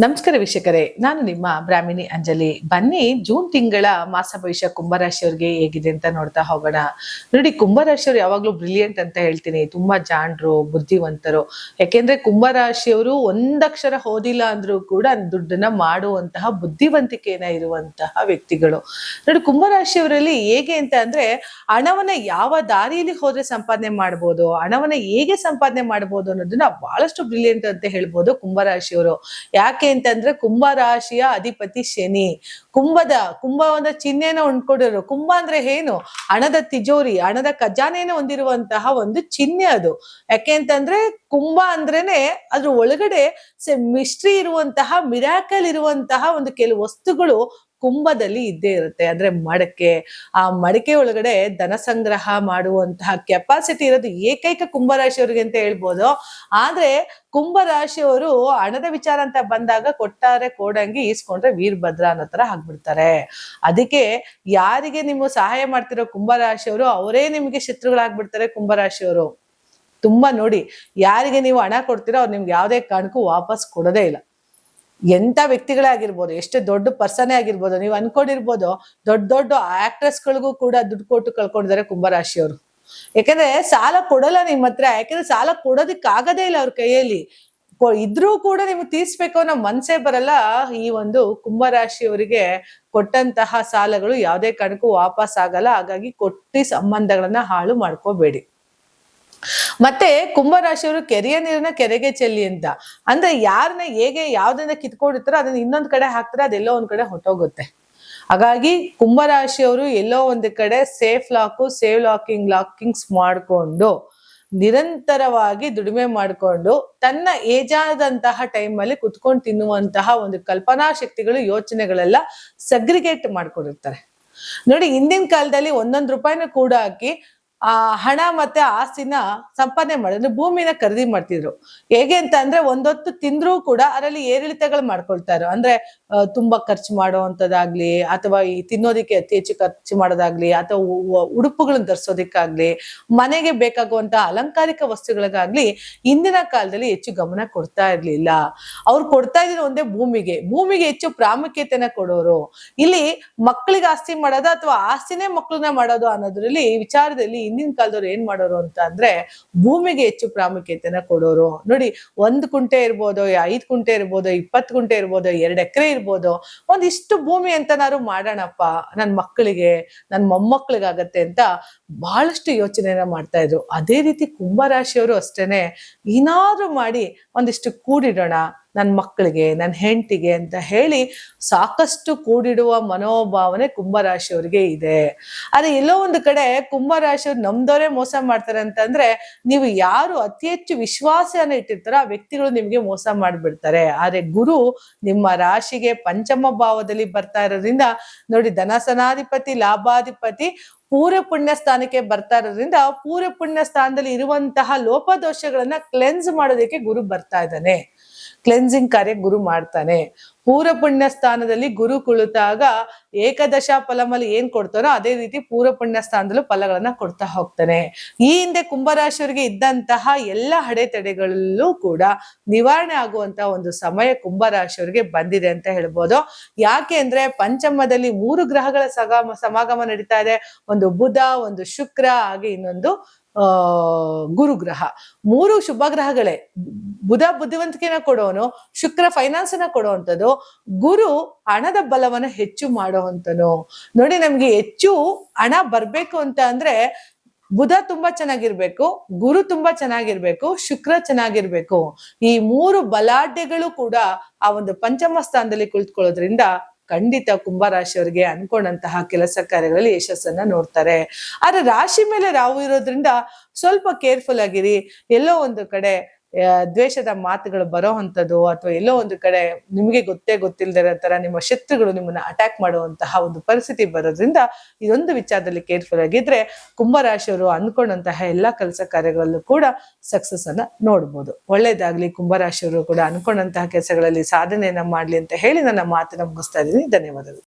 ನಮಸ್ಕಾರ ವೀಕ್ಷಕರೇ, ನಾನು ನಿಮ್ಮ ಬ್ರಾಹ್ಮಿಣಿ ಅಂಜಲಿ. ಬನ್ನಿ ಜೂನ್ ತಿಂಗಳ ಮಾಸ ಭವಿಷ್ಯ ಕುಂಭರಾಶಿಯವರಿಗೆ ಹೇಗಿದೆ ಅಂತ ನೋಡ್ತಾ ಹೋಗೋಣ. ನೋಡಿ, ಕುಂಭರಾಶಿಯವರು ಯಾವಾಗ್ಲೂ ಬ್ರಿಲಿಯಂಟ್ ಅಂತ ಹೇಳ್ತೀನಿ. ತುಂಬಾ ಜಾಣರು, ಬುದ್ಧಿವಂತರು. ಯಾಕೆಂದ್ರೆ ಕುಂಭರಾಶಿಯವರು ಒಂದಕ್ಷರ ಓದಿಲ್ಲ ಅಂದ್ರೂ ಕೂಡ ದುಡ್ಡನ್ನ ಮಾಡುವಂತಹ ಬುದ್ಧಿವಂತಿಕೆನ ಇರುವಂತಹ ವ್ಯಕ್ತಿಗಳು. ನೋಡಿ, ಕುಂಭರಾಶಿಯವರಲ್ಲಿ ಹೇಗೆ ಅಂತ ಅಂದ್ರೆ ಹಣವನ್ನ ಯಾವ ದಾರಿಯಲ್ಲಿ ಹೋದ್ರೆ ಸಂಪಾದನೆ ಮಾಡ್ಬೋದು, ಹಣವನ್ನ ಹೇಗೆ ಸಂಪಾದನೆ ಮಾಡ್ಬೋದು ಅನ್ನೋದನ್ನ ಬಹಳಷ್ಟು ಬ್ರಿಲಿಯಂಟ್ ಅಂತ ಹೇಳ್ಬೋದು ಕುಂಭರಾಶಿಯವರು. ಯಾಕೆ ಅಂತಂದ್ರೆ ಕುಂಭ ರಾಶಿಯ ಅಧಿಪತಿ ಶನಿ. ಕುಂಭದ ಚಿಹ್ನೆನ ಉಂಡ್ಕೊಂಡಿರೋ. ಕುಂಭ ಅಂದ್ರೆ ಏನು? ಹಣದ ತಿಜೋರಿ, ಹಣದ ಖಜಾನೆನ ಹೊಂದಿರುವಂತಹ ಒಂದು ಚಿಹ್ನೆ ಅದು. ಯಾಕೆ ಅಂತಂದ್ರೆ ಕುಂಭ ಅಂದ್ರೇನೆ ಅದ್ರ ಒಳಗಡೆ ಮಿಸ್ಟ್ರಿ ಇರುವಂತಹ, ಮಿರಾಕಲ್ ಇರುವಂತಹ ಒಂದು ಕೆಲವು ವಸ್ತುಗಳು ಕುಂಭದಲ್ಲಿ ಇದ್ದೇ ಇರುತ್ತೆ. ಅಂದ್ರೆ ಮಡಕೆ, ಆ ಮಡಕೆ ಒಳಗಡೆ ಧನ ಸಂಗ್ರಹ ಮಾಡುವಂತಹ ಕೆಪಾಸಿಟಿ ಇರೋದು ಏಕೈಕ ಕುಂಭರಾಶಿಯವರಿಗೆ ಅಂತ ಹೇಳ್ಬೋದು. ಆದ್ರೆ ಕುಂಭರಾಶಿಯವರು ಹಣದ ವಿಚಾರ ಅಂತ ಬಂದಾಗ ಕೊಟ್ಟಾರೆ ಕೋಡಂಗಿ, ಈಸ್ಕೊಂಡ್ರೆ ವೀರಭದ್ರ ಅನ್ನೋ ತರ ಆಗ್ಬಿಡ್ತಾರೆ. ಅದಕ್ಕೆ ಯಾರಿಗೆ ನೀವು ಸಹಾಯ ಮಾಡ್ತಿರೋ ಕುಂಭರಾಶಿಯವರು ಅವರೇ ನಿಮ್ಗೆ ಶತ್ರುಗಳಾಗ್ಬಿಡ್ತಾರೆ. ಕುಂಭರಾಶಿಯವರು ತುಂಬಾ ನೋಡಿ, ಯಾರಿಗೆ ನೀವು ಹಣ ಕೊಡ್ತೀರೋ ಅವ್ರು ನಿಮ್ಗೆ ಯಾವ್ದೇ ಕಾರಣಕ್ಕೂ ವಾಪಸ್ ಕೊಡೋದೇ ಇಲ್ಲ. ಎಂತ ವ್ಯಕ್ತಿಗಳೇ ಆಗಿರ್ಬೋದು, ಎಷ್ಟು ದೊಡ್ಡ ಪರ್ಸನೇ ಆಗಿರ್ಬೋದು. ನೀವು ಅನ್ಕೊಂಡಿರ್ಬೋದು ದೊಡ್ಡ ದೊಡ್ಡ ಆಕ್ಟ್ರೆಸ್ಗಳಿಗೂ ಕೂಡ ದುಡ್ಡು ಕೊಟ್ಟು ಕಳ್ಕೊಂಡಿದ್ದಾರೆ ಕುಂಭರಾಶಿಯವರು. ಯಾಕಂದ್ರೆ ಸಾಲ ಕೊಡಲ್ಲ ನಿಮ್ಮ ಹತ್ರ. ಯಾಕಂದ್ರೆ ಸಾಲ ಕೊಡೋದಿಕ್ ಆಗದೇ ಇಲ್ಲ ಅವ್ರ ಕೈಯಲ್ಲಿ. ಇದ್ರೂ ಕೂಡ ನಿಮ್ಗೆ ತೀರ್ಸ್ಬೇಕು ಅನ್ನೋ ಮನ್ಸೇ ಬರಲ್ಲ. ಈ ಒಂದು ಕುಂಭರಾಶಿಯವರಿಗೆ ಕೊಟ್ಟಂತಹ ಸಾಲಗಳು ಯಾವ್ದೇ ಕಾರಣಕ್ಕೂ ವಾಪಸ್ ಆಗಲ್ಲ. ಹಾಗಾಗಿ ಕೊಟ್ಟಿ ಸಂಬಂಧಗಳನ್ನ ಹಾಳು ಮಾಡ್ಕೋಬೇಡಿ. ಮತ್ತೆ ಕುಂಭರಾಶಿಯವರು ಕೆರೆಯ ನೀರನ್ನ ಕೆರೆಗೆ ಚೆಲ್ಲಿ ಅಂತ ಅಂದ್ರೆ ಯಾರನ್ನ ಹೇಗೆ ಯಾವ್ದನ್ನ ಕಿತ್ಕೊಂಡಿರ್ತಾರೋ ಅದನ್ನ ಇನ್ನೊಂದ್ ಕಡೆ ಹಾಕ್ತಾರೆ, ಅದೆಲ್ಲೋ ಒಂದ್ ಕಡೆ ಹೊಟ್ಟೋಗುತ್ತೆ. ಹಾಗಾಗಿ ಕುಂಭರಾಶಿಯವರು ಎಲ್ಲೋ ಒಂದು ಕಡೆ ಸೇಫ್ ಲಾಕಿಂಗ್ಸ್ ಮಾಡ್ಕೊಂಡು ನಿರಂತರವಾಗಿ ದುಡಿಮೆ ಮಾಡ್ಕೊಂಡು ತನ್ನ ಏಜಾದಂತಹ ಟೈಮಲ್ಲಿ ಕುತ್ಕೊಂಡು ತಿನ್ನುವಂತಹ ಒಂದು ಕಲ್ಪನಾ ಶಕ್ತಿಗಳು, ಯೋಚನೆಗಳೆಲ್ಲ ಸಗ್ರಿಗೇಟ್ ಮಾಡ್ಕೊಂಡಿರ್ತಾರೆ. ನೋಡಿ, ಹಿಂದಿನ ಕಾಲದಲ್ಲಿ 1 ರೂಪಾಯಿನ ಕೂಡ ಹಾಕಿ ಆ ಹಣ ಮತ್ತೆ ಆಸ್ತಿನ ಸಂಪಾದನೆ ಮಾಡಿದ್ರೆ ಭೂಮಿನ ಖರೀದಿ ಮಾಡ್ತಿದ್ರು. ಹೇಗೆ ಅಂತ ಅಂದ್ರೆ ಒಂದೊತ್ತು ತಿಂದ್ರೂ ಕೂಡ ಅದರಲ್ಲಿ ಏರಿಳಿತಗಳು ಮಾಡ್ಕೊಳ್ತಾರೋ. ಅಂದ್ರೆ ತುಂಬಾ ಖರ್ಚು ಮಾಡುವಂತದ್ದಾಗ್ಲಿ, ಅಥವಾ ಈ ತಿನ್ನೋದಿಕ್ಕೆ ಅತಿ ಹೆಚ್ಚು ಖರ್ಚು ಮಾಡೋದಾಗ್ಲಿ, ಅಥವಾ ಉಡುಪುಗಳನ್ನ ಧರಿಸೋದಿಕ್ಕಾಗ್ಲಿ, ಮನೆಗೆ ಬೇಕಾಗುವಂತಹ ಅಲಂಕಾರಿಕ ವಸ್ತುಗಳಿಗಾಗ್ಲಿ ಇಂದಿನ ಕಾಲದಲ್ಲಿ ಹೆಚ್ಚು ಗಮನ ಕೊಡ್ತಾ ಇರ್ಲಿಲ್ಲ. ಅವ್ರು ಕೊಡ್ತಾ ಇದ್ರು ಒಂದೇ ಭೂಮಿಗೆ ಹೆಚ್ಚು ಪ್ರಾಮುಖ್ಯತೆನ ಕೊಡೋರು. ಇಲ್ಲಿ ಮಕ್ಕಳಿಗೆ ಆಸ್ತಿ ಮಾಡೋದು ಅಥವಾ ಆಸ್ತಿನೇ ಮಕ್ಕಳನ್ನ ಮಾಡೋದು ಅನ್ನೋದ್ರಲ್ಲಿ ವಿಚಾರದಲ್ಲಿ ಹಿಂದಿನ ಕಾಲದವ್ರು ಏನ್ ಮಾಡೋರು ಅಂತ ಅಂದ್ರೆ ಭೂಮಿಗೆ ಹೆಚ್ಚು ಪ್ರಾಮುಖ್ಯತೆನ ಕೊಡೋರು. ನೋಡಿ, 1 ಕುಂಟೆ ಇರ್ಬೋದು, 5 ಕುಂಟೆ ಇರ್ಬೋದು, 20 ಕುಂಟೆ ಇರ್ಬೋದು, 2 ಎಕರೆ ಇರ್ಬೋದು, ಒಂದಿಷ್ಟು ಭೂಮಿ ಅಂತನಾದ್ರು ಮಾಡೋಣಪ್ಪ, ನನ್ ಮಕ್ಕಳಿಗೆ, ನನ್ ಮೊಮ್ಮಕ್ಕಳಿಗಾಗತ್ತೆ ಅಂತ ಬಹಳಷ್ಟು ಯೋಚನೆನ ಮಾಡ್ತಾ ಇದ್ರು. ಅದೇ ರೀತಿ ಕುಂಭರಾಶಿಯವರು ಅಷ್ಟೇನೆ, ಏನಾದ್ರೂ ಮಾಡಿ ಒಂದಿಷ್ಟು ಕೂಡಿಡೋಣ ನನ್ನ ಮಕ್ಕಳಿಗೆ, ನನ್ನ ಹೆಂಡತಿಗೆ ಅಂತ ಹೇಳಿ ಸಾಕಷ್ಟು ಕೂಡಿಡುವ ಮನೋಭಾವನೆ ಕುಂಭರಾಶಿಯವರಿಗೆ ಇದೆ. ಆದ್ರೆ ಎಲ್ಲೋ ಒಂದು ಕಡೆ ಕುಂಭರಾಶಿಯವ್ರು ನಮ್ದವರೇ ಮೋಸ ಮಾಡ್ತಾರೆ ಅಂತಂದ್ರೆ, ನೀವು ಯಾರು ಅತಿ ಹೆಚ್ಚು ವಿಶ್ವಾಸನ ಇಟ್ಟಿರ್ತಾರೋ ಆ ವ್ಯಕ್ತಿಗಳು ನಿಮ್ಗೆ ಮೋಸ ಮಾಡ್ಬಿಡ್ತಾರೆ. ಆದ್ರೆ ಗುರು ನಿಮ್ಮ ರಾಶಿಗೆ ಪಂಚಮ ಭಾವದಲ್ಲಿ ಬರ್ತಾ ಇರೋದ್ರಿಂದ ನೋಡಿ, ಧನಸನಾಧಿಪತಿ, ಲಾಭಾಧಿಪತಿ ಪೂರ್ವ ಪುಣ್ಯ ಸ್ಥಾನಕ್ಕೆ ಬರ್ತಾ ಇರೋದ್ರಿಂದ ಪೂರ್ವ ಪುಣ್ಯ ಸ್ಥಾನದಲ್ಲಿ ಇರುವಂತಹ ಲೋಪದೋಷಗಳನ್ನ ಕ್ಲೆನ್ಸ್ ಮಾಡೋದಕ್ಕೆ ಗುರು ಬರ್ತಾ ಇದ್ದಾನೆ. ಕ್ಲೆನ್ಸಿಂಗ್ ಕಾರ್ಯ ಗುರು ಮಾಡ್ತಾನೆ. ಪೂರ್ವ ಪುಣ್ಯ ಸ್ಥಾನದಲ್ಲಿ ಗುರು ಕುಳಿತಾಗ ಏಕದಶ ಫಲಮಲ್ಲಿ ಏನ್ ಕೊಡ್ತಾನೋ ಅದೇ ರೀತಿ ಪೂರ್ವ ಪುಣ್ಯ ಸ್ಥಾನದಲ್ಲೂ ಫಲಗಳನ್ನ ಕೊಡ್ತಾ ಹೋಗ್ತಾನೆ. ಈ ಹಿಂದೆ ಕುಂಭರಾಶಿಯವರಿಗೆ ಇದ್ದಂತಹ ಎಲ್ಲ ಅಡೆತಡೆಗಳಲ್ಲೂ ಕೂಡ ನಿವಾರಣೆ ಆಗುವಂತಹ ಒಂದು ಸಮಯ ಕುಂಭರಾಶಿಯವರಿಗೆ ಬಂದಿದೆ ಅಂತ ಹೇಳ್ಬೋದು. ಯಾಕೆ ಅಂದ್ರೆ ಪಂಚಮದಲ್ಲಿ 3 ಗ್ರಹಗಳ ಸಮಾಗಮ ನಡೀತಾ ಇದೆ. ಒಂದು ಬುಧ, ಒಂದು ಶುಕ್ರ, ಹಾಗೆ ಇನ್ನೊಂದು ಗುರು ಗ್ರಹ. 3 ಶುಭ ಗ್ರಹಗಳೇ. ಬುಧ ಬುದ್ಧಿವಂತಿಕೆನ ಕೊಡೋನು, ಶುಕ್ರ ಫೈನಾನ್ಸ್ ನ ಕೊಡುವಂಥದ್ದು, ಗುರು ಹಣದ ಬಲವನ್ನ ಹೆಚ್ಚು ಮಾಡುವಂತನು. ನೋಡಿ, ನಮ್ಗೆ ಹೆಚ್ಚು ಹಣ ಬರ್ಬೇಕು ಅಂತ ಅಂದ್ರೆ ಬುಧ ತುಂಬಾ ಚೆನ್ನಾಗಿರ್ಬೇಕು, ಗುರು ತುಂಬಾ ಚೆನ್ನಾಗಿರ್ಬೇಕು, ಶುಕ್ರ ಚೆನ್ನಾಗಿರ್ಬೇಕು. ಈ 3 ಬಲಾಢ್ಯಗಳು ಕೂಡ ಆ ಒಂದು ಪಂಚಮ ಸ್ಥಾನದಲ್ಲಿ ಕುಳಿತುಕೊಳ್ಳೋದ್ರಿಂದ ಖಂಡಿತ ಕುಂಭರಾಶಿಯವರಿಗೆ ಅನ್ಕೊಂಡಂತಹ ಕೆಲಸ ಕಾರ್ಯಗಳಲ್ಲಿ ಯಶಸ್ಸನ್ನ ನೋಡ್ತಾರೆ. ಆದ್ರೆ ರಾಶಿ ಮೇಲೆ ರಾಹು ಇರೋದ್ರಿಂದ ಸ್ವಲ್ಪ ಕೇರ್ಫುಲ್ ಆಗಿರಿ. ಎಲ್ಲೋ ಒಂದು ಕಡೆ ದ್ವೇಷದ ಮಾತುಗಳು ಬರೋ ಅಂಥದ್ದು, ಅಥವಾ ಎಲ್ಲೋ ಒಂದು ಕಡೆ ನಿಮಗೆ ಗೊತ್ತಿಲ್ಲದಿರೋ ತರ ನಿಮ್ಮ ಶತ್ರುಗಳು ನಿಮ್ಮನ್ನ ಅಟ್ಯಾಕ್ ಮಾಡುವಂತಹ ಒಂದು ಪರಿಸ್ಥಿತಿ ಬರೋದ್ರಿಂದ ಇದೊಂದು ವಿಚಾರದಲ್ಲಿ ಕೇರ್ಫುಲ್ ಆಗಿದ್ರೆ ಕುಂಭರಾಶಿಯವರು ಅನ್ಕೊಂಡಂತಹ ಎಲ್ಲಾ ಕೆಲಸ ಕಾರ್ಯಗಳಲ್ಲೂ ಕೂಡ ಸಕ್ಸಸ್ ಅನ್ನ ನೋಡ್ಬೋದು. ಒಳ್ಳೇದಾಗ್ಲಿ. ಕುಂಭರಾಶಿಯವರು ಕೂಡ ಅನ್ಕೊಂಡಂತಹ ಕೆಲಸಗಳಲ್ಲಿ ಸಾಧನೆಯನ್ನ ಮಾಡ್ಲಿ ಅಂತ ಹೇಳಿ ನನ್ನ ಮಾತನ್ನ ಮುಗಿಸ್ತಾ ಇದ್ದೀನಿ. ಧನ್ಯವಾದಗಳು.